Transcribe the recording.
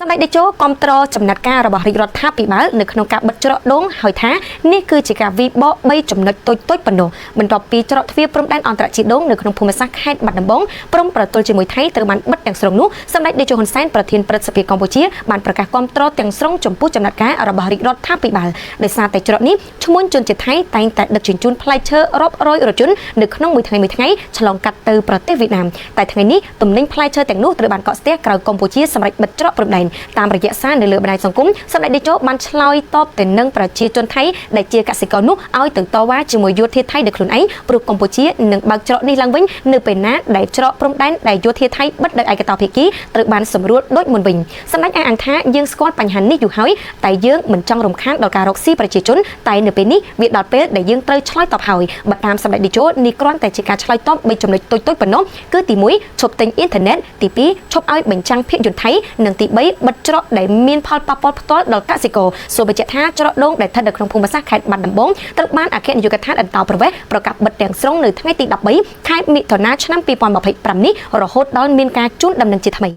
សម្ដេចតេជោគាំទ្រចំណាត់ការរបស់រាជរដ្ឋាភិបាលនៅក្នុងការបិទច្រកដូងហើយថានេះគឺជាការវិបក3ចំណុចតូចៗប៉ុណ្ណោះបន្ទាប់ពីច្រកទ្វារព្រំដែនអន្តរជាតិដូងនៅក្នុងភូមិសាស្ត្រខេត្តបាត់ដំបងព្រមប្រទល់ជាមួយថៃត្រូវបានបិទទាំងស្រុងនោះសម្ដេចតេជោហ៊ុនសែនប្រធានព្រឹទ្ធសភាកម្ពុជាបានប្រកាសគាំទ្រទាំងស្រុងចំពោះចំណាត់ការរបស់រាជរដ្ឋាភិបាលដោយសារតែច្រកនេះឈ្មួញជនជាតិថៃតែងតែដឹកជញ្ជូនផ្លែឈើរាប់រយរថយន្តនៅក្នុងមួយថ្ងៃឆ្លងកាត់ទៅប្រទេសវៀតណាមតែថ្ងៃនេះទំនិញផ្លែឈើទាំងនោះត្រូវបានកកស្ទះក្រៅកម្ពុជាសម្រាប់បិទច្រកព្រំដែនតាមរយៈសារនៅលើបណ្ដាញសង្គមសម្ដេចតេជោបានឆ្លើយតបទៅនឹងប្រជាជនថៃដែលជាកសិករនោះឲ្យទៅតវ៉ាជាមួយយោធាថៃដោយខ្លួនឯងព្រោះកម្ពុជានឹងបើកច្រកនេះឡើងវិញនៅពេលណាដែលច្រកព្រំដែនដែលយោធាថៃបិទដោយឯកតោភាគីត្រូវបានសម្រួលដូចមុនវិញសម្ដេចអាងថាយើងស្គាល់បញ្ហានេះយូរហើយតែយើងមិនចង់រំខានដល់ការរកស៊ីប្រជាជនតែនៅពេលនេះវាដល់ពេលដែលយើងត្រូវឆ្លើយតបហើយបើតាមសម្ដេចតេជោនេះគ្រាន់តែជាការឆ្លើយតប3ចំណុចតូចៗប៉ុណ្ណោះគឺទី1ឈប់ទិញអ៊ីនធឺណិតទី2ឈប់ឲ្យបញ្ចាំងភាពយន្តថៃនិងទី3បិទច្រកដែលមានផលប៉ះពាល់ផ្ទាល់ដល់កសិករសូមបញ្ជាក់ថាច្រកដូងដែលស្ថិតនៅក្នុងភូមិសាស្ត្រខេត្តបាត់ដំបងត្រូវបានអគ្គនាយកដ្ឋានអន្តោប្រវេសន៍ប្រកាសបិទទាំងស្រុងនៅថ្ងៃទី13ខែមិថុនាឆ្នាំ2025នេះរហូតដល់មានការជូនដំណឹងជាថ្មី